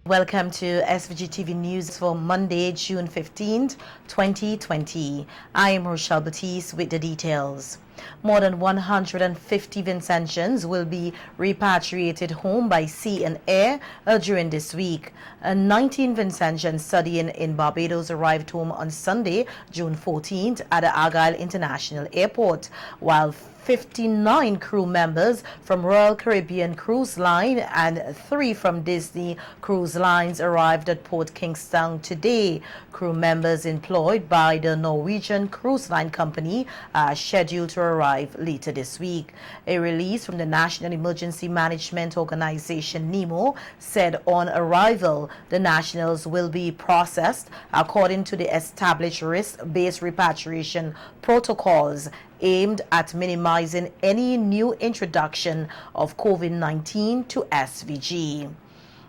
Welcome to SVG-TV News for Monday, June 15th, 2020. I am Rochelle Batiste with the details. More than 150 Vincentians will be repatriated home by sea and air during this week. 19 Vincentians studying in Barbados arrived home on Sunday, June 14th at the Argyle International Airport, while 59 crew members from Royal Caribbean Cruise Line and 3 from Disney Cruise Lines arrived at Port Kingston today. Crew members employed by the Norwegian Cruise Line Company are scheduled to arrive later this week. A release from the National Emergency Management Organization NEMO said on arrival, the nationals will be processed according to the established risk-based repatriation protocols aimed at minimizing any new introduction of COVID-19 to SVG.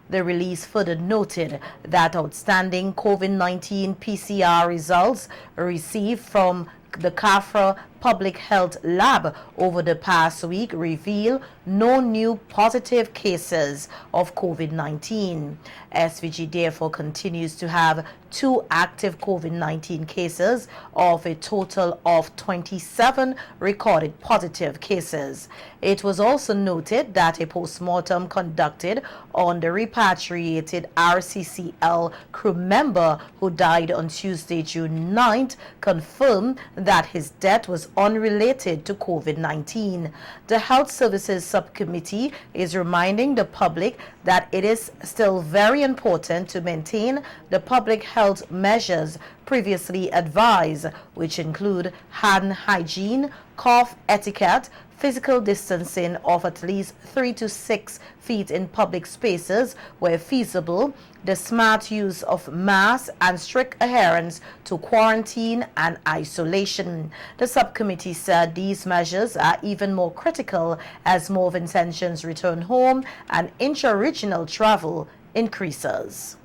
The release further noted that outstanding COVID-19 PCR results received from the CAFRA Public Health Lab over the past week reveal no new positive cases of COVID-19. SVG therefore continues to have 2 active COVID-19 cases of a total of 27 recorded positive cases. It was also noted that a post-mortem conducted on the repatriated RCCL crew member who died on Tuesday, June 9th, confirmed that his death was unrelated to COVID-19. The Health Services Subcommittee is reminding the public that it is still very important to maintain the public health measures previously advised, which include hand hygiene, cough etiquette, physical distancing of at least 3 to 6 feet in public spaces where feasible, the smart use of masks, and strict adherence to quarantine and isolation. The subcommittee said these measures are even more critical as more Vincentians return home and intra-regional travel increases.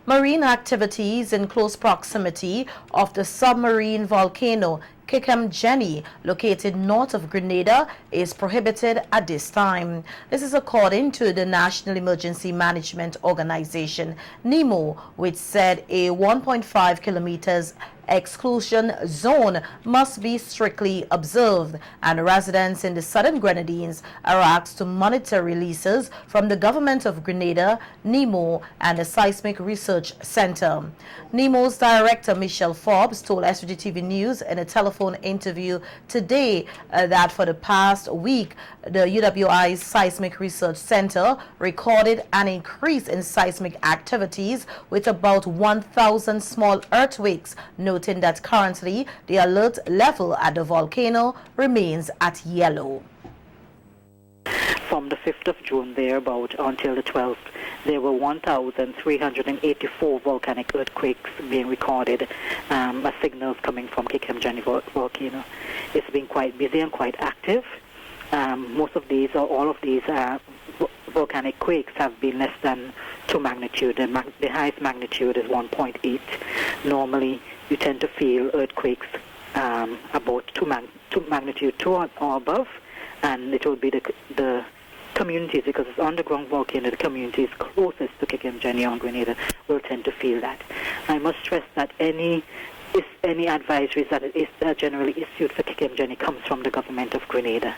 Marine activities in close proximity of the submarine volcano Jenny, located north of Grenada, is prohibited at this time. This is according to the National Emergency Management Organization, NEMO, which said a 1.5 kilometers exclusion zone must be strictly observed, and residents in the southern Grenadines are asked to monitor releases from the government of Grenada, NEMO, and the Seismic Research Center. NEMO's director, Michelle Forbes, told SVGTV News in a telephone interview today that for the past week, the UWI's Seismic Research Center recorded an increase in seismic activities with about 1,000 small earthquakes, noting that currently the alert level at the volcano remains at yellow. From the 5th of June thereabout until the 12th, there were 1,384 volcanic earthquakes being recorded, as signals coming from Jenny volcano. It's been quite busy and quite active. Most of these, or all of these, volcanic quakes have been less than 2 magnitude. The highest magnitude is 1.8. Normally, you tend to feel earthquakes about 2 magnitude 2 or above, and it will be the communities, because it's underground volcano, the communities closest to Jenny on Grenada will tend to feel that. I must stress that any advisories that is generally issued for Jenny comes from the government of Grenada.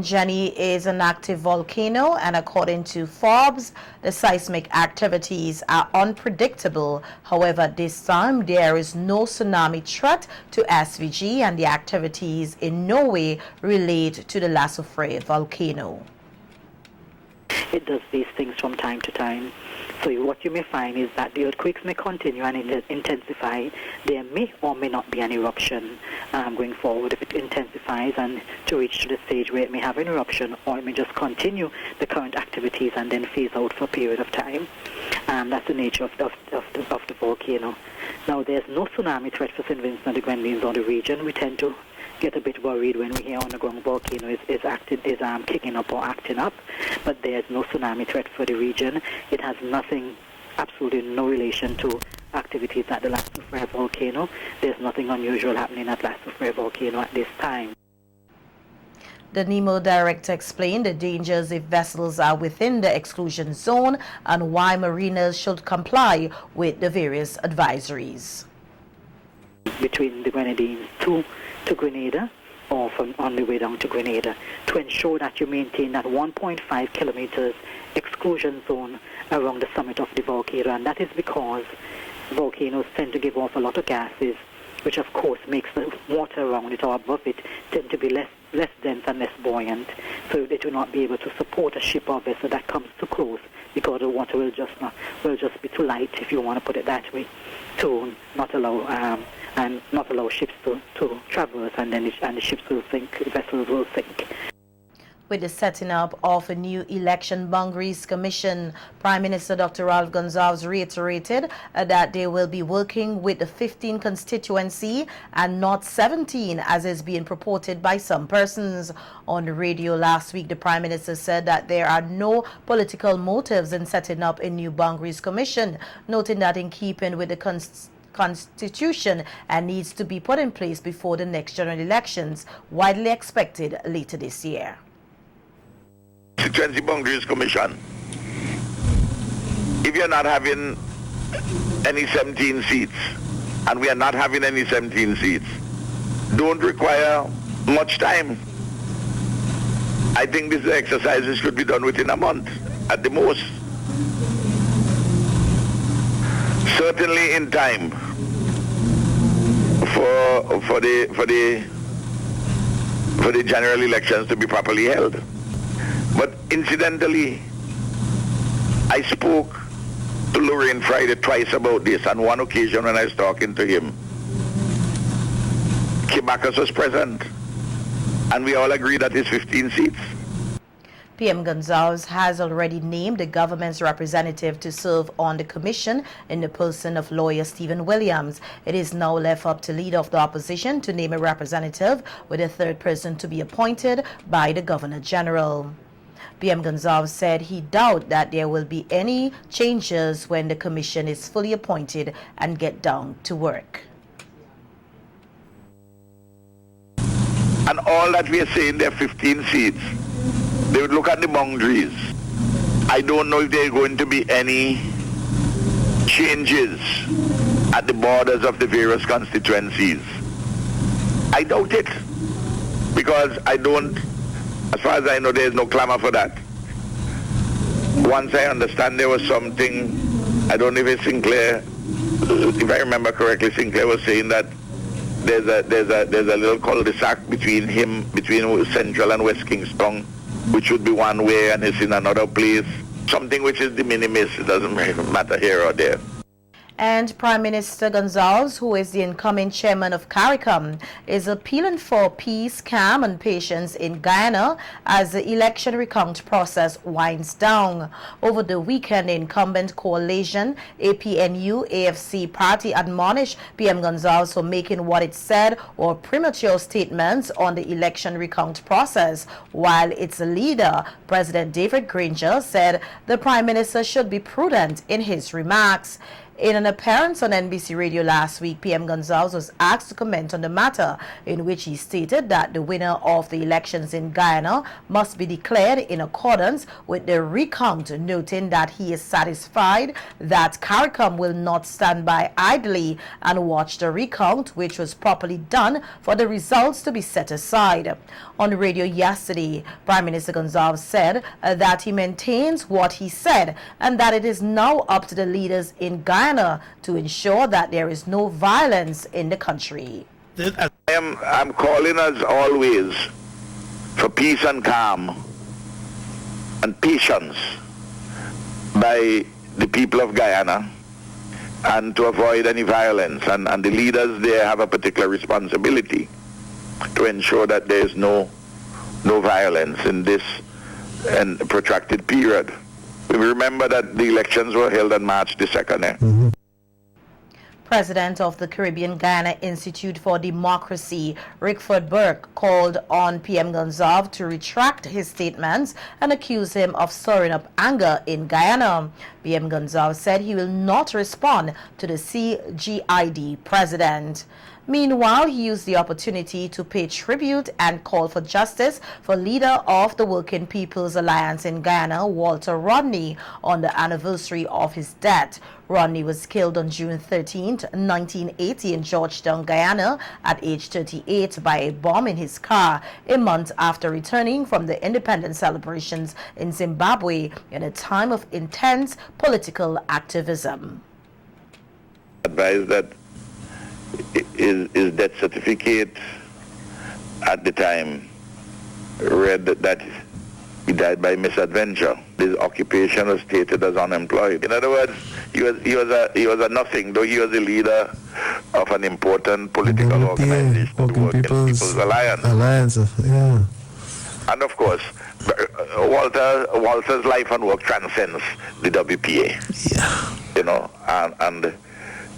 Jenny is an active volcano, and according to Forbes, the seismic activities are unpredictable. However, this time there is no tsunami threat to SVG, and the activities in no way relate to the La Soufrière volcano. It does these things from time to time. So what you may find is that the earthquakes may continue and intensify. There may or may not be an eruption going forward. If it intensifies and to reach to the stage where it may have an eruption, or it may just continue the current activities and then phase out for a period of time. That's the nature of the volcano. Now, there's no tsunami threat for St. Vincent, the Grenadines, or the region. We tend to get a bit worried when we hear underground volcano is kicking up or acting up, but there's no tsunami threat for the region. It has nothing, absolutely no relation to activities at the La Soufrière volcano. There's nothing unusual happening at La Soufrière volcano at this time. The NEMO director explained the dangers if vessels are within the exclusion zone and why mariners should comply with the various advisories. Between the Grenadines to Grenada, or from on the way down to Grenada, to ensure that you maintain that 1.5 kilometers exclusion zone around the summit of the volcano. And that is because volcanoes tend to give off a lot of gases, which of course makes the water around it or above it tend to be less dense and less buoyant, so it will not be able to support a ship or vessel that comes too close, because the water will just be too light, if you want to put it that way, to not allow ships to traverse, and then the ships will sink, the vessels will sink. With the setting up of a new Election Boundaries Commission, Prime Minister Dr. Ralph Gonsalves reiterated that they will be working with the 15 constituency and not 17 as is being purported by some persons. On the radio last week, the Prime Minister said that there are no political motives in setting up a new Boundaries Commission, noting that in keeping with the Constitution and needs to be put in place before the next general elections, widely expected later this year. Constituency Boundaries Commission. If you're not having any 17 seats, and we are not having any 17 seats, don't require much time. I think these exercises should be done within a month at the most. Certainly in time for the general elections to be properly held. But incidentally, I spoke to Lorraine Friday twice about this. On one occasion when I was talking to him, Kibakos was present, and we all agreed that it's 15 seats. PM Gonsalves has already named the government's representative to serve on the commission in the person of lawyer Stephen Williams. It is now left up to leader of the opposition to name a representative, with a third person to be appointed by the Governor General. PM Gonsalves said he doubts that there will be any changes when the commission is fully appointed and get down to work. And all that we are saying, there are 15 seats. They would look at the boundaries. I don't know if there are going to be any changes at the borders of the various constituencies. I doubt it, because as far as I know, there is no clamor for that. Once I understand there was something, I don't know if it's Sinclair, if I remember correctly, Sinclair was saying that there's a little cul-de-sac between Central and West Kingston, which would be one way, and it's in another place. Something which is de minimis, it doesn't matter here or there. And Prime Minister Gonsalves, who is the incoming chairman of CARICOM, is appealing for peace, calm and patience in Guyana as the election recount process winds down. Over the weekend, the incumbent coalition APNU-AFC party admonished PM Gonsalves for making what it said were premature statements on the election recount process, while its leader, President David Granger, said the Prime Minister should be prudent in his remarks. In an appearance on NBC Radio last week, PM Gonsalves was asked to comment on the matter, in which he stated that the winner of the elections in Guyana must be declared in accordance with the recount, noting that he is satisfied that CARICOM will not stand by idly and watch the recount, which was properly done, for the results to be set aside. On the radio yesterday, Prime Minister Gonsalves said that he maintains what he said and that it is now up to the leaders in Guyana to ensure that there is no violence in the country. I'm calling as always for peace and calm and patience by the people of Guyana, and to avoid any violence, and the leaders there have a particular responsibility to ensure that there is no violence in this protracted period. We remember that the elections were held on March the 2nd. President of the Caribbean Guyana Institute for Democracy, Rickford Burke, called on PM Gonsalves to retract his statements and accuse him of stirring up anger in Guyana. PM Gonsalves said he will not respond to the CGID president. Meanwhile, he used the opportunity to pay tribute and call for justice for leader of the Working People's Alliance in Guyana, Walter Rodney, on the anniversary of his death. Rodney was killed on June 13, 1980 in Georgetown, Guyana at age 38 by a bomb in his car, a month after returning from the independence celebrations in Zimbabwe in a time of intense political activism. Advised that his death certificate at the time read that he died by misadventure. His occupation was stated as unemployed. In other words, he was a nothing, though he was the leader of an important political organization, the Working People's Alliance. Yeah. And of course, Walter's life and work transcends the WPA. Yeah. You know, and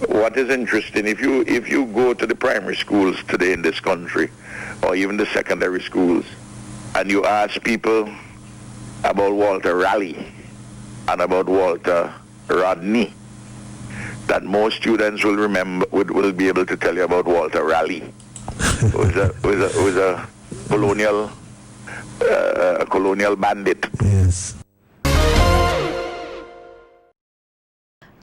what is interesting, if you go to the primary schools today in this country, or even the secondary schools, and you ask people about Walter Raleigh and about Walter Rodney, that most students will remember, will be able to tell you about Walter Raleigh, who was a colonial bandit. Yes.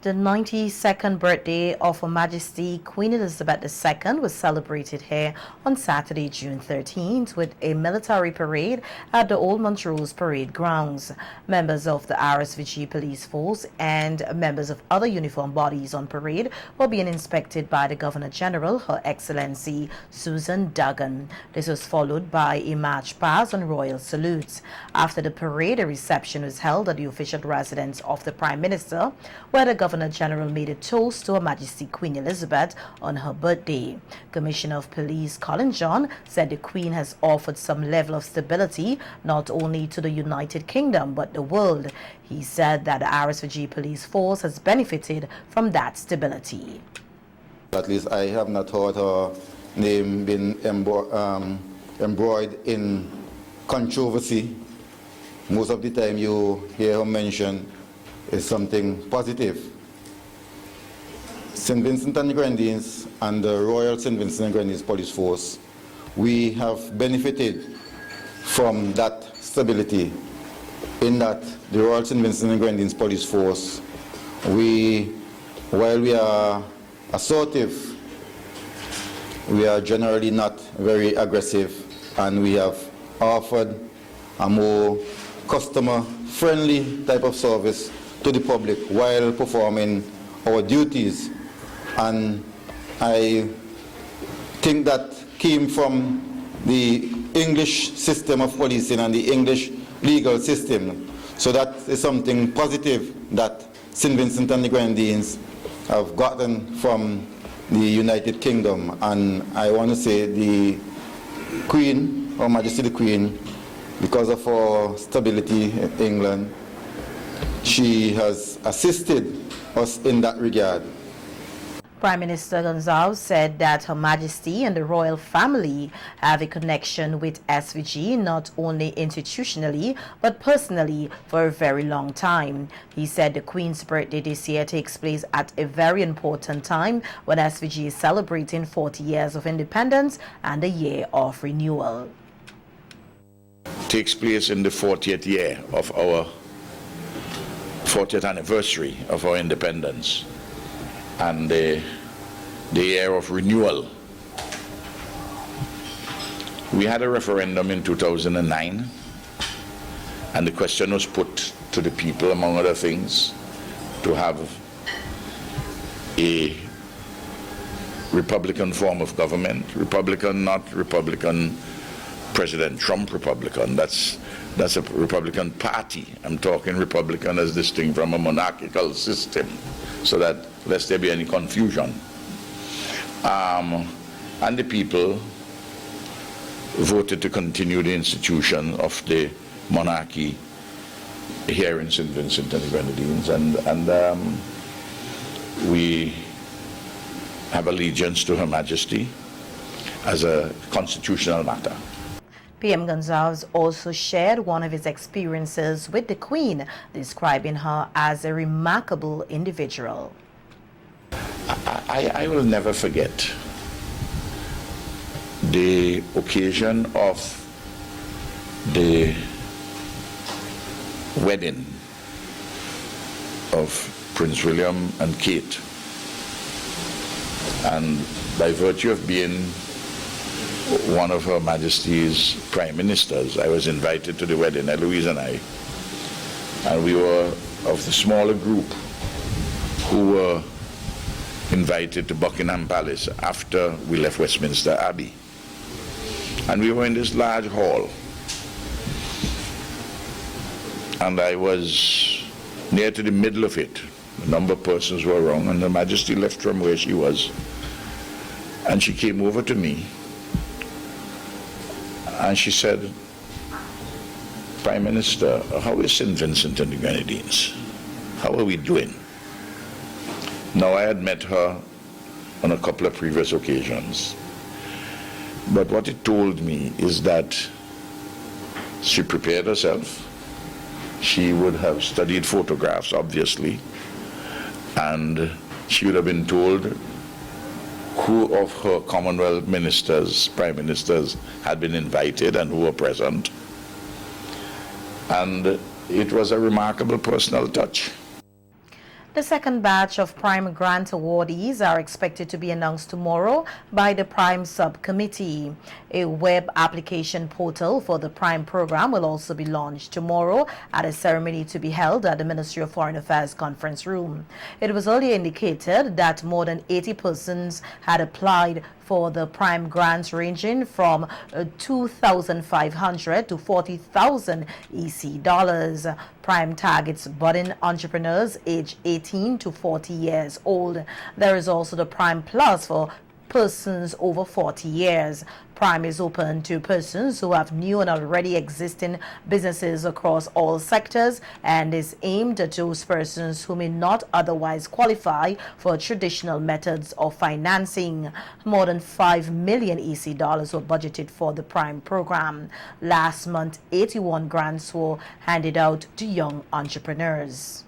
The 92nd birthday of Her Majesty Queen Elizabeth II was celebrated here on Saturday, June 13th, with a military parade at the Old Montrose Parade Grounds. Members of the RSVG Police Force and members of other uniformed bodies on parade were being inspected by the Governor General, Her Excellency Susan Duggan. This was followed by a march past and royal salutes. After the parade, a reception was held at the official residence of the Prime Minister, where the Governor General made a toast to Her Majesty Queen Elizabeth on her birthday. Commissioner of Police Colin John said the Queen has offered some level of stability not only to the United Kingdom but the world. He said that the RSVG Police Force has benefited from that stability. At least I have not heard her name been embroidered in controversy. Most of the time you hear her mention is something positive. St. Vincent and the Grenadines and the Royal St. Vincent and Grenadines Police Force, we have benefited from that stability in that the Royal St. Vincent and Grenadines Police Force, while we are assertive, we are generally not very aggressive, and we have offered a more customer-friendly type of service to the public while performing our duties. And I think that came from the English system of policing and the English legal system. So that is something positive that St. Vincent and the Grenadines have gotten from the United Kingdom. And I want to say the Queen, Her Majesty the Queen, because of our stability in England, she has assisted us in that regard. Prime Minister Gonsalves said that Her Majesty and the royal family have a connection with SVG not only institutionally but personally for a very long time. He said the Queen's birthday this year takes place at a very important time when SVG is celebrating 40 years of independence and a year of renewal. Takes place in the 40th year of our 40th anniversary of our independence and the year of renewal. We had a referendum in 2009, and the question was put to the people, among other things, to have a Republican form of government. Republican, not Republican President Trump Republican. That's a Republican party. I'm talking Republican as distinct from a monarchical system, so that lest there be any confusion. And the people voted to continue the institution of the monarchy here in St. Vincent and the Grenadines, and we have allegiance to Her Majesty as a constitutional matter. PM Gonsalves also shared one of his experiences with the Queen, describing her as a remarkable individual. I will never forget the occasion of the wedding of Prince William and Kate, and by virtue of being one of Her Majesty's Prime Ministers, I was invited to the wedding, Eloise and I, and we were of the smaller group who were invited to Buckingham Palace after we left Westminster Abbey. And we were in this large hall, and I was near to the middle of it. A number of persons were around, and Her Majesty left from where she was, and she came over to me, and she said, "Prime Minister, how is St. Vincent and the Grenadines? How are we doing?" Now, I had met her on a couple of previous occasions, but what it told me is that she prepared herself. She would have studied photographs, obviously, and she would have been told who of her Commonwealth ministers, prime ministers, had been invited and who were present. And it was a remarkable personal touch. The second batch of PRYME grant awardees are expected to be announced tomorrow by the PRYME subcommittee. A web application portal for the PRYME program will also be launched tomorrow at a ceremony to be held at the Ministry of Foreign Affairs conference room. It was earlier indicated that more than 80 persons had applied for the PRYME grants ranging from $2,500 to $40,000 EC dollars. PRYME targets budding entrepreneurs aged 18 to 40 years old. There is also the PRYME Plus for persons over 40 years. PRYME is open to persons who have new and already existing businesses across all sectors and is aimed at those persons who may not otherwise qualify for traditional methods of financing. More than 5 million EC dollars were budgeted for the PRYME program. Last month, 81 grants were handed out to young entrepreneurs.